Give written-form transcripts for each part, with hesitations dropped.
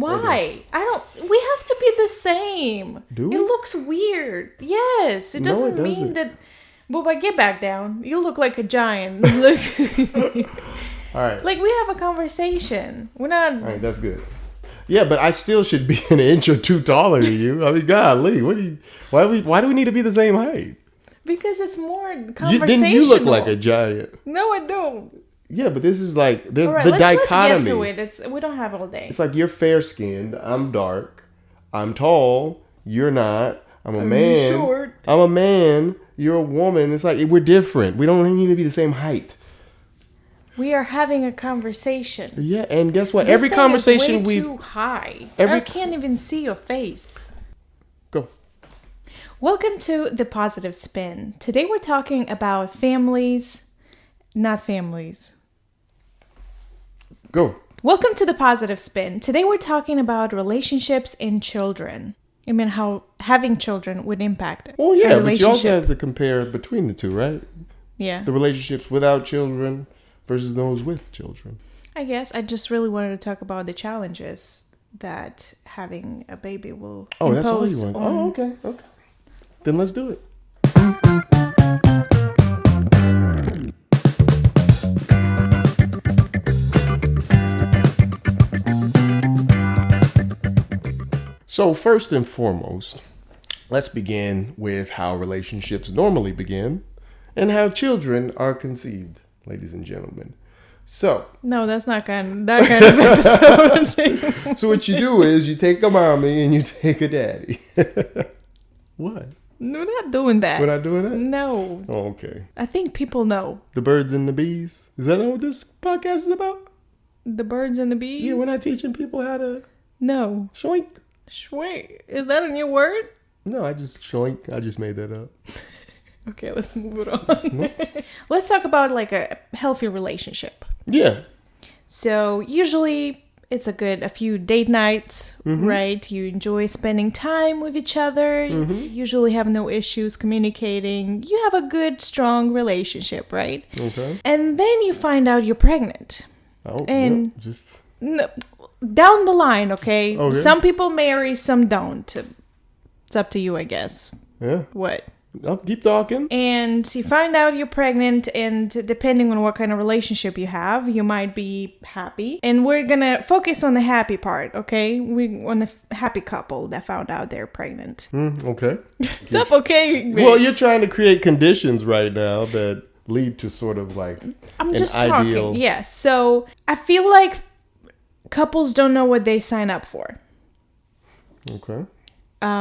Why? We have to be the same. Do we? It looks weird. Yes. It doesn't mean that. Bubba, get back down. You look like a giant. All right. Like, we have a conversation. We're not. All right, that's good. Yeah, but I still should be an inch or two taller than you. I mean, golly, why do we need to be the same height? Because it's more conversational. Then you look like a giant. No, I don't. Yeah, but this is like, there's right, the dichotomy. Let's get to it. We don't have all day. It's like you're fair-skinned, I'm dark, I'm tall, you're not, I'm a man. Short. I'm a man, you're a woman. It's like, we're different. We don't need to be the same height. We are having a conversation. Yeah, and guess what? This Every thing conversation is way too high. I can't even see your face. Go. Welcome to The Positive Spin. Today we're talking about families, not families. Go. Welcome to The Positive Spin. Today we're talking about relationships and children. I mean, how having children would impact Well, yeah, a but you also relationship. have to compare between the two, right? Yeah. The relationships without children versus those with children. I guess I just really wanted to talk about the challenges that having a baby will impose. That's all you want. Okay. Then let's do it. So first and foremost, let's begin with how relationships normally begin and how children are conceived, ladies and gentlemen. So No, that's not that kind of episode. So what you do is you take a mommy and you take a daddy. What? No, we're not doing that. We're not doing that? No. Oh, okay. I think people know. The birds and the bees. Is that what this podcast is about? The birds and the bees? Yeah, we're not teaching people how to No. shoink. Wait, is that a new word? No, I just shoink. I just made that up. Okay, let's move it on. Let's talk about like a healthy relationship. Yeah. So usually it's a few date nights, right? You enjoy spending time with each other. You usually have no issues communicating. You have a good, strong relationship, right? Okay. And then you find out you're pregnant. Oh, And- yeah, just... No, down the line, okay? Okay. Some people marry, some don't. It's up to you, I guess. Yeah. What? I'll keep talking. And you find out you're pregnant, and depending on what kind of relationship you have, you might be happy. And we're gonna focus on the happy part, okay? We on the happy couple that found out they're pregnant. Okay. Is that okay? Well, you're trying to create conditions right now that lead to sort of like I'm an just ideal... talking. Yes. So I feel like couples don't know what they sign up for. Okay.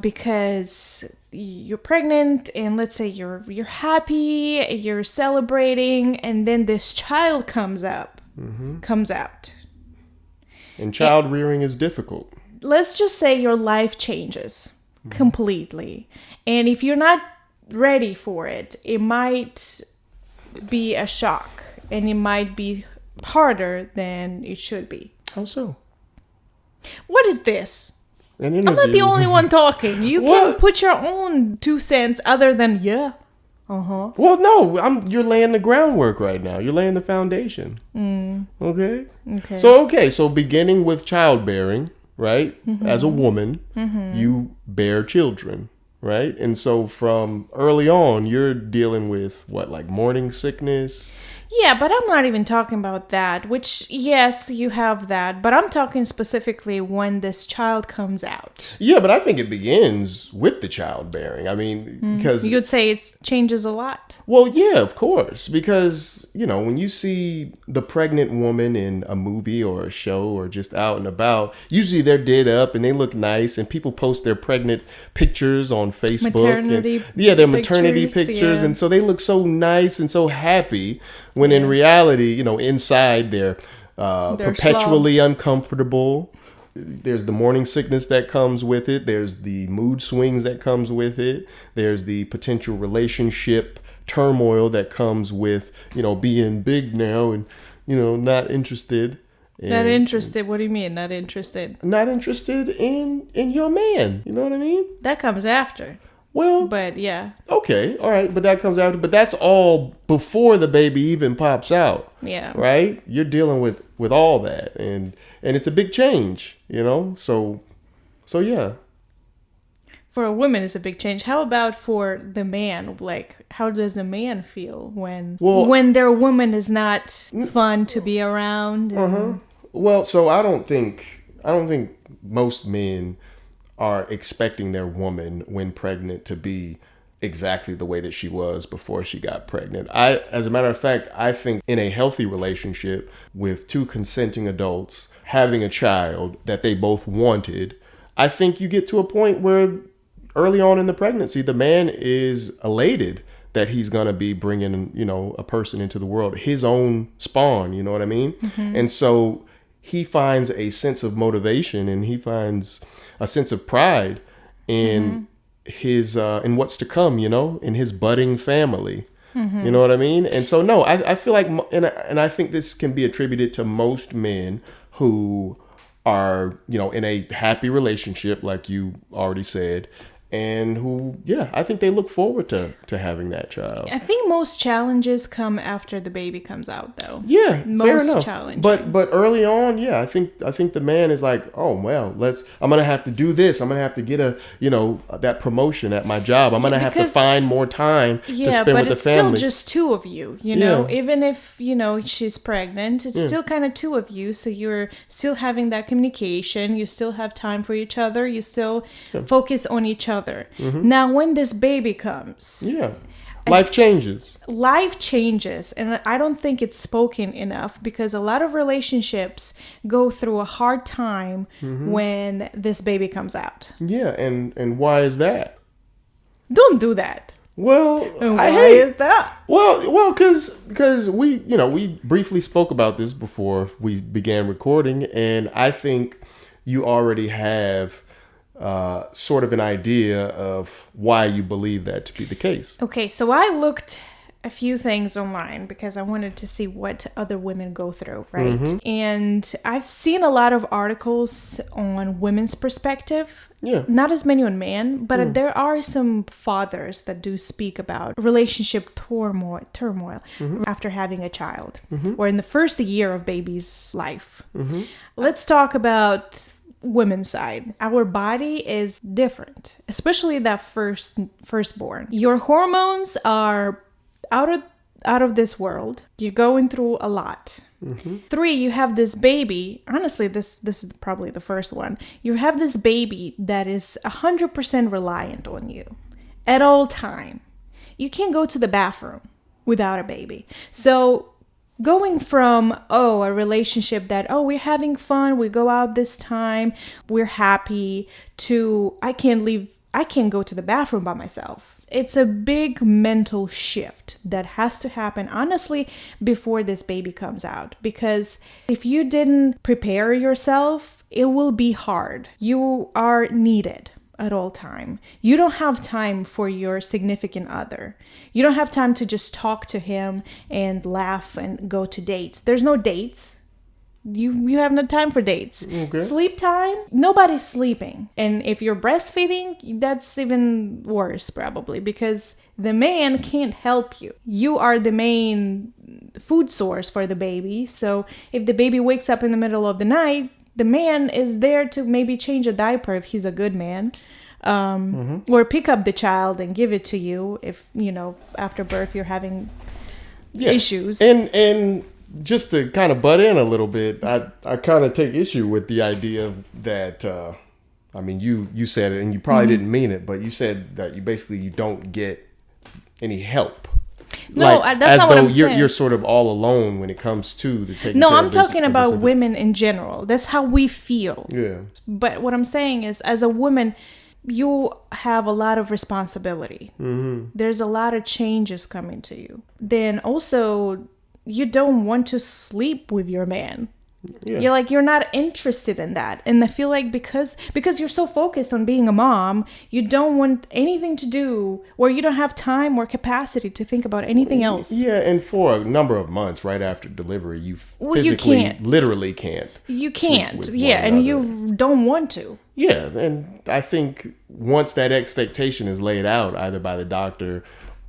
Because you're pregnant, and let's say you're happy, you're celebrating, and then this child comes out. And child rearing is difficult. Let's just say your life changes completely. And if you're not ready for it, it might be a shock, and it might be harder than it should be. How so? What is this? An I'm not the interview. only one talking. You can What? put your own 2 cents other than yeah. Uh-huh. Well, no, you're laying the groundwork right now. You're laying the foundation. Okay? Okay. So beginning with childbearing, right? As a woman, you bear children, right? And so from early on, you're dealing with what, like morning sickness? Yeah, but I'm not even talking about that, which, yes, you have that, but I'm talking specifically when this child comes out. Yeah, but I think it begins with the childbearing. I mean, because... You'd say it changes a lot. Well, yeah, of course. Because, you know, when you see the pregnant woman in a movie or a show or just out and about, usually they're did up and they look nice, and people post their pregnant pictures on Facebook. Maternity their maternity pictures. yeah. And so they look so nice and so happy when in reality, you know, inside they're perpetually uncomfortable. There's the morning sickness that comes with it. There's the mood swings that comes with it. There's the potential relationship turmoil that comes with, you know, being big now and, you know, not interested. Not interested? What do you mean, not interested? Not interested in your man. You know what I mean? That comes after. Well, But yeah. Okay, all right, but that comes after. But that's all before the baby even pops out. Yeah. Right? You're dealing with all that, and it's a big change, So yeah. For a woman, it's a big change. How about for the man? Like, how does the man feel when their woman is not fun to be around? Well, so I don't think most men are expecting their woman when pregnant to be exactly the way that she was before she got pregnant. As a matter of fact, I think in a healthy relationship with two consenting adults having a child that they both wanted, I think you get to a point where early on in the pregnancy, the man is elated that he's going to be bringing, a person into the world, his own spawn, you know what I mean? And so he finds a sense of motivation and he finds a sense of pride in his in what's to come, in his budding family. You know what I mean? And so no, I feel like, and I think this can be attributed to most men who are, in a happy relationship, like you already said, and who, I think they look forward to having that child. I think most challenges come after the baby comes out, though. Yeah, fair enough. Challenging. But early on, I think the man is like, oh well, I'm gonna have to do this. I'm gonna have to get that promotion at my job. I'm gonna have to find more time to spend with the family. Yeah, but it's still just two of you. Even if she's pregnant, it's still kind of two of you. So you're still having that communication. You still have time for each other. You still focus on each other. Now, when this baby comes, life changes. And I don't think it's spoken enough because a lot of relationships go through a hard time when this baby comes out. Yeah, and why is that? Don't do that. Well, why is that? Well, because we briefly spoke about this before we began recording, and I think you already have sort of an idea of why you believe that to be the case. Okay, so I looked a few things online because I wanted to see what other women go through, right? And I've seen a lot of articles on women's perspective. Yeah. Not as many on men, but there are some fathers that do speak about relationship turmoil after having a child or in the first year of baby's life. Let's talk about women's side. Our body is different, especially that firstborn. Your hormones are out of this world. You're going through a lot. 3, you have this baby. Honestly, this is probably the first one. You have this baby that is 100% reliant on you at all time. You can't go to the bathroom without a baby. So going from, a relationship that, we're having fun, we go out this time, we're happy, to I can't go to the bathroom by myself. It's a big mental shift that has to happen, honestly, before this baby comes out. Because if you didn't prepare yourself, it will be hard. You are needed at all time. You don't have time for your significant other. You don't have time to just talk to him and laugh and go to dates. There's no dates. You have no time for dates. Okay. Sleep time, nobody's sleeping. And if you're breastfeeding, that's even worse probably because the man can't help you. You are the main food source for the baby. So if the baby wakes up in the middle of the night, the man is there to maybe change a diaper if he's a good man. Or pick up the child and give it to you if, after birth you're having issues. And just to kind of butt in a little bit, I kind of take issue with the idea that, you said it and you probably didn't mean it, but you said that you don't get any help. No, that's not what I'm saying. You're sort of all alone when it comes to the taking care of this. No, I'm talking about women in general. That's how we feel. Yeah. But what I'm saying is, as a woman, you have a lot of responsibility. There's a lot of changes coming to you. Then also, you don't want to sleep with your man. Yeah. You're not interested in that. And I feel like because you're so focused on being a mom, you don't want anything to do, or you don't have time or capacity to think about anything else. Yeah, and for a number of months right after delivery, you physically, literally can't. You can't. Yeah, and you don't want to. Yeah, and I think once that expectation is laid out, either by the doctor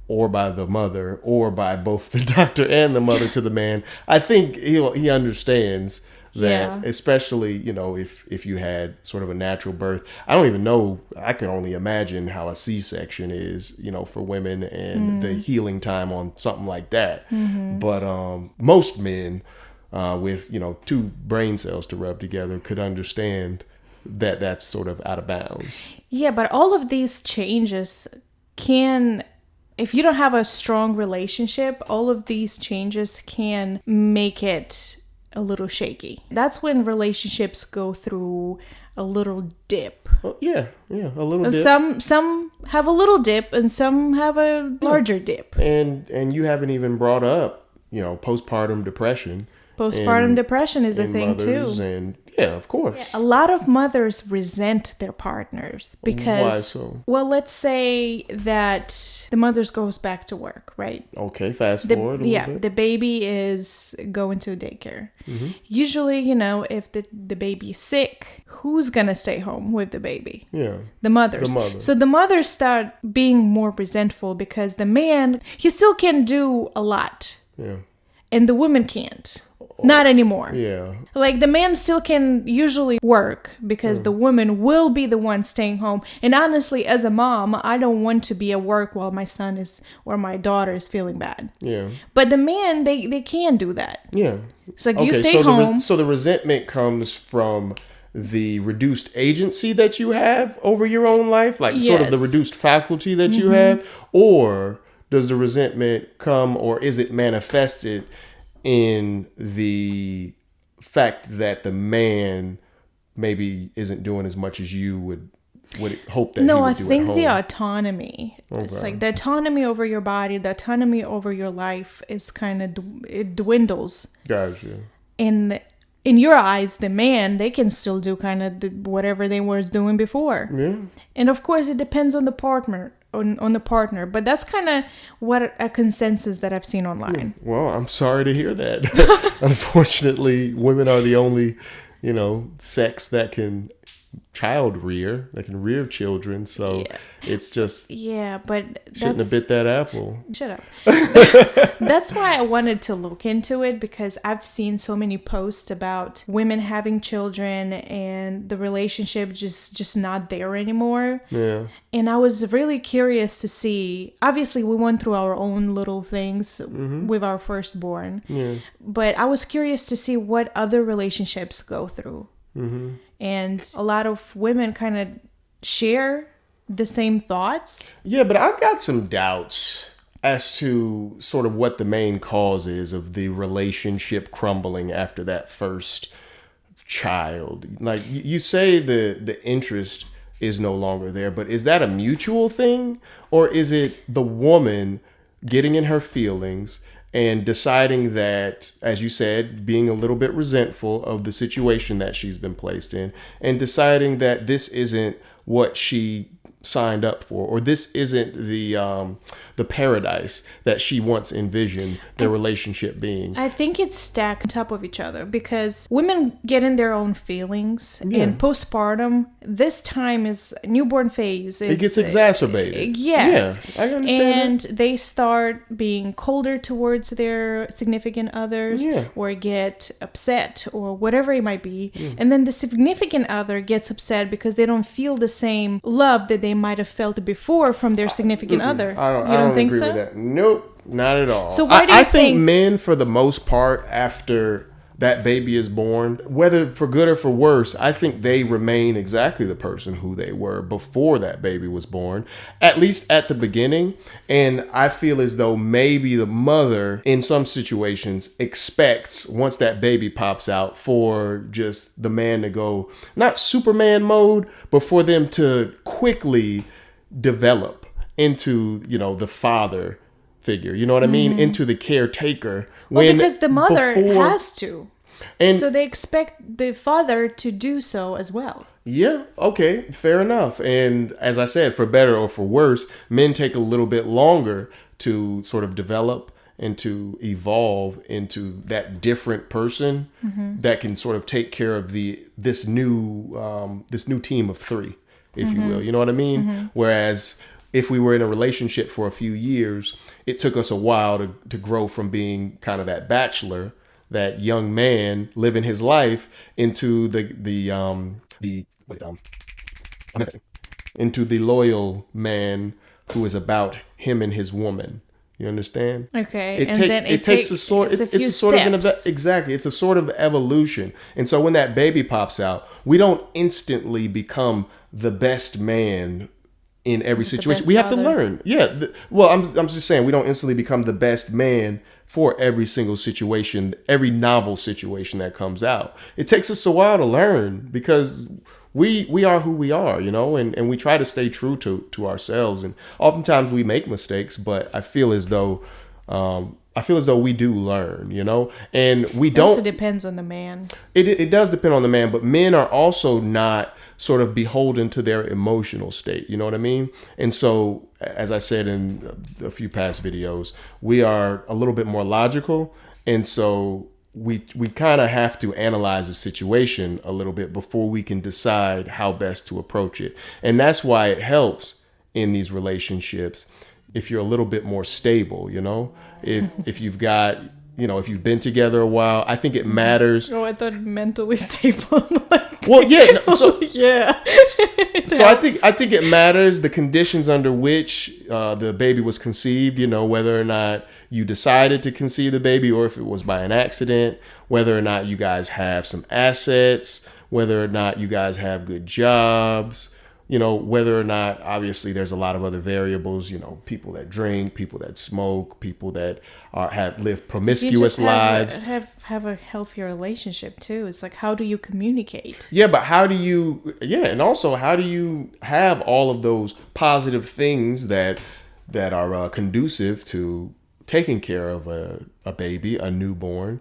or by the mother or by both the doctor and the mother to the man, I think he understands that, especially, if you had sort of a natural birth. I don't even know, I can only imagine how a C-section is, for women and the healing time on something like that. But most men with, two brain cells to rub together could understand that that's sort of out of bounds. Yeah, but all of these changes can, if you don't have a strong relationship, all of these changes can make it a little shaky. That's when relationships go through a little dip. Well, yeah, a little dip. Some have a little dip and some have a larger dip. And you haven't even brought up, postpartum depression. Postpartum depression is a thing too. And yeah, of course. Yeah, a lot of mothers resent their partners because, why so? Well, let's say that the mother goes back to work, right? Okay, fast forward a little bit. The baby is going to daycare. Usually, if the baby's sick, who's gonna stay home with the baby? Yeah, the mothers. So the mothers start being more resentful because the man, he still can do a lot. Yeah. And the woman can't. Not anymore. Yeah. Like the man still can usually work because the woman will be the one staying home. And honestly, as a mom, I don't want to be at work while my son is or my daughter is feeling bad. Yeah. But the man, they can do that. Yeah. It's like you stay home. So the resentment comes from the reduced agency that you have over your own life, like sort of the reduced faculty that you have, or does the resentment come, or is it manifested in the fact that the man maybe isn't doing as much as you would hope that he would do at home? No, I think the autonomy. Okay. It's like the autonomy over your body, the autonomy over your life is kind of, it dwindles. Gotcha. In your eyes, the man, they can still do kind of whatever they were doing before. Yeah. And of course, it depends on the partner. On the partner, but that's kind of what a consensus that I've seen online. Well, I'm sorry to hear that. Unfortunately, women are the only, sex that can rear children. So it's just but shouldn't have bit that apple. Shut up. That's why I wanted to look into it, because I've seen so many posts about women having children and the relationship just not there anymore. Yeah. And I was really curious to see, obviously we went through our own little things with our firstborn, but I was curious to see what other relationships go through. And a lot of women kind of share the same thoughts. Yeah, but I've got some doubts as to sort of what the main cause is of the relationship crumbling after that first child. Like you say the interest is no longer there, but is that a mutual thing, or is it the woman getting in her feelings and deciding that, as you said, being a little bit resentful of the situation that she's been placed in, and deciding that this isn't what she signed up for, or this isn't the paradise that she once envisioned their relationship being? I think it's stacked on top of each other, because women get in their own feelings, and postpartum, this time is newborn phase. It gets exacerbated. Yes. Yeah, I understand. And they start being colder towards their significant others, or get upset, or whatever it might be. And then the significant other gets upset because they don't feel the same love that they might have felt before from their significant other. I don't think so? With that. Nope, not at all. So why do you think men, for the most part, after that baby is born, whether for good or for worse, I think they remain exactly the person who they were before that baby was born, at least at the beginning. And I feel as though maybe the mother, in some situations, expects, once that baby pops out, for just the man to go, not Superman mode, but for them to quickly develop into, the father figure. You know what I mean? Into the caretaker. Well, because the mother has to. And so they expect the father to do so as well. Yeah, okay, fair enough. And as I said, for better or for worse, men take a little bit longer to sort of develop and to evolve into that different person that can sort of take care of this new team of three, if you will. You know what I mean? Whereas if we were in a relationship for a few years, it took us a while to grow from being kind of that bachelor, that young man living his life, into into the loyal man who is about him and his woman. You understand? Okay. It's a sort of evolution. And so when that baby pops out, we don't instantly become the best man in every situation. We have to learn. Yeah. I'm just saying, we don't instantly become the best man for every single situation, every novel situation that comes out. It takes us a while to learn, because we are who we are, and we try to stay true to ourselves. And oftentimes we make mistakes, but I feel as though we do learn, and we don't. It also depends on the man. It does depend on the man, but men are also not sort of beholden to their emotional state. You know what I mean? And so, as I said in a few past videos, we are a little bit more logical. And so we kind of have to analyze the situation a little bit before we can decide how best to approach it. And that's why it helps in these relationships if you're a little bit more stable, if you've got, if you've been together a while. I think it matters. Oh, I thought mentally stable. Well, yeah. So yeah. So I think it matters the conditions under which the baby was conceived. Whether or not you decided to conceive the baby, or if it was by an accident. Whether or not you guys have some assets. Whether or not you guys have good jobs. Whether or not, obviously, there's a lot of other variables. People that drink, people that smoke, people that live promiscuous lives. Have a healthier relationship too. It's like, how do you communicate? Yeah, but and also how do you have all of those positive things that are conducive to taking care of a baby, a newborn,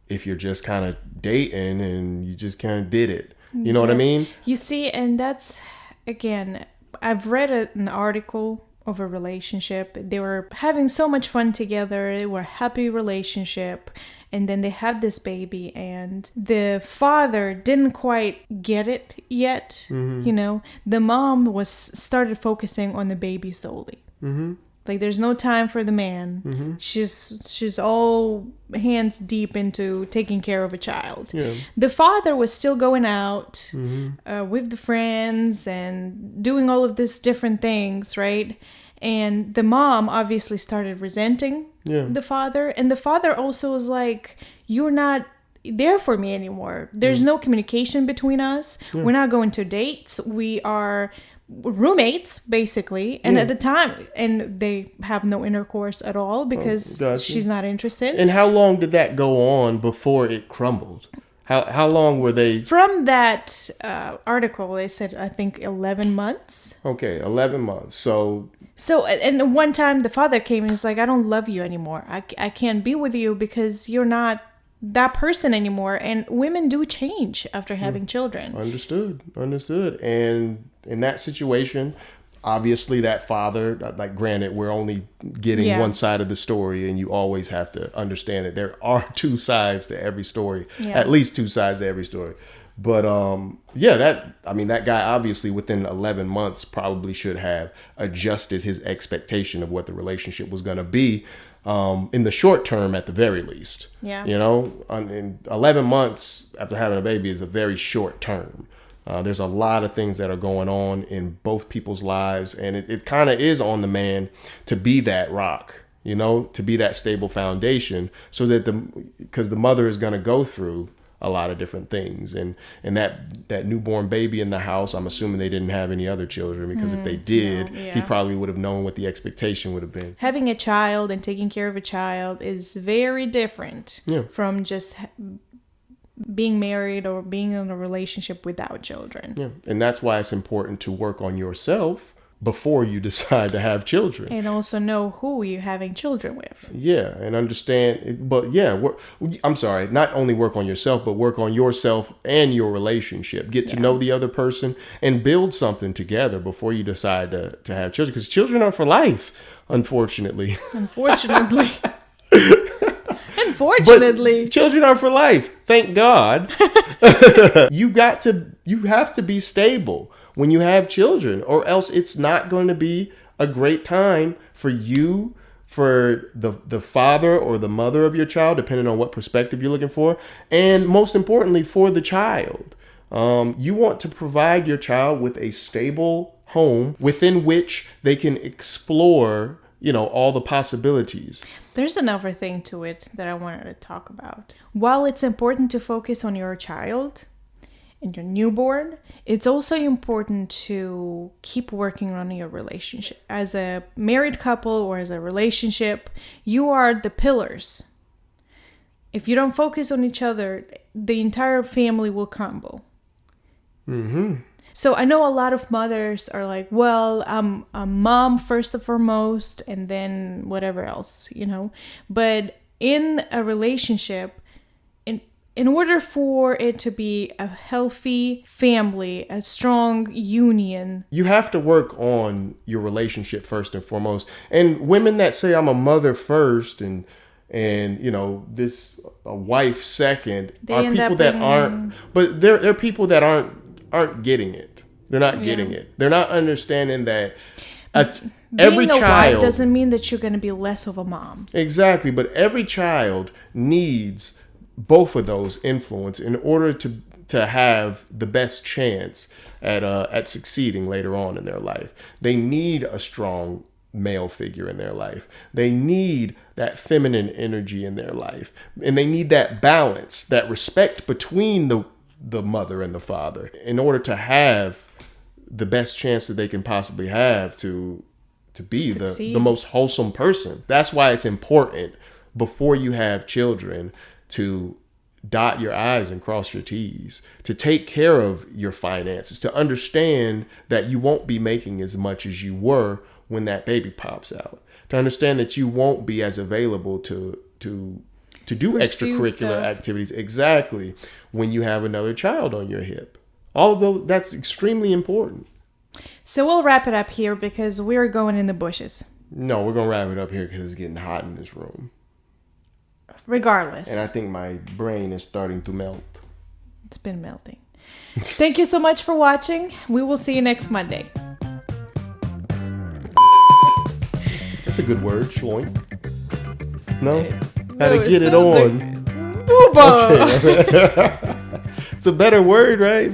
if you're just kind of dating and you just kind of did it. You know what I mean? You see, and that's, again, I've read an article of a relationship. They were having so much fun together. They were a happy relationship. And then they had this baby, and the father didn't quite get it yet. The mom started focusing on the baby solely. Like, there's no time for the man. She's all hands deep into taking care of a child. Yeah. The father was still going out with the friends and doing all of these different things, right? And the mom obviously started resenting the father. And the father also was like, you're not there for me anymore. There's no communication between us. Yeah. We're not going to dates. We are roommates, basically. And at the time, and they have no intercourse at all because she's not interested. And how long did that go on before it crumbled? How long were they? From that article, they said, I think 11 months. Okay, 11 months. So, and one time the father came and was like, I don't love you anymore. I can't be with you because you're not that person anymore. And women do change after having children. Understood. And in that situation, obviously that father, like, granted, we're only getting one side of the story, and you always have to understand that there are two sides to every story, at least two sides to every story. But that guy obviously within 11 months probably should have adjusted his expectation of what the relationship was going to be, in the short term at the very least. Yeah. In 11 months after having a baby is a very short term. There's a lot of things that are going on in both people's lives, and it kind of is on the man to be that rock, to be that stable foundation, so that because the mother is going to go through a lot of different things, and that newborn baby in the house, I'm assuming they didn't have any other children, because if they did, he probably would have known what the expectation would have been. Having a child and taking care of a child is very different from just being married or being in a relationship without children. Yeah. And that's why it's important to work on yourself before you decide to have children. And also know who you're having children with. Yeah, and understand. But yeah, I'm sorry, not only work on yourself, but work on yourself and your relationship. Get to know the other person and build something together before you decide to have children. Because children are for life, unfortunately. Unfortunately. But children are for life. Thank God. You have to be stable when you have children, or else it's not going to be a great time for you, for the father or the mother of your child, depending on what perspective you're looking for, and most importantly, for the child. You want to provide your child with a stable home within which they can explore, all the possibilities. There's another thing to it that I wanted to talk about. While it's important to focus on your child and your newborn, it's also important to keep working on your relationship. As a married couple or as a relationship, you are the pillars. If you don't focus on each other, the entire family will crumble. Mm-hmm. So I know a lot of mothers are like, well, I'm a mom first and foremost, and then whatever else, But in a relationship, in order for it to be a healthy family, a strong union, you have to work on your relationship first and foremost. And women that say I'm a mother first and this a wife second are people that aren't. But they're people that aren't getting it. They're not getting it. They're not understanding that every child, being a wife doesn't mean that you're going to be less of a mom. Exactly, but every child needs both of those influence in order to have the best chance at succeeding later on in their life. They need a strong male figure in their life. They need that feminine energy in their life, and they need that balance, that respect between the mother and the father in order to have the best chance that they can possibly have to be the most wholesome person. That's why it's important before you have children to dot your I's and cross your T's, to take care of your finances, to understand that you won't be making as much as you were when that baby pops out, to understand that you won't be as available to do extracurricular activities exactly when you have another child on your hip. Although that's extremely important. So we'll wrap it up here because we're going in the bushes. No, we're going to wrap it up here because it's getting hot in this room. Regardless. And I think my brain is starting to melt. It's been melting. Thank you so much for watching. We will see you next Monday. That's a good word, schloink. No? How to get it on. Like, booba! Okay. It's a better word, right?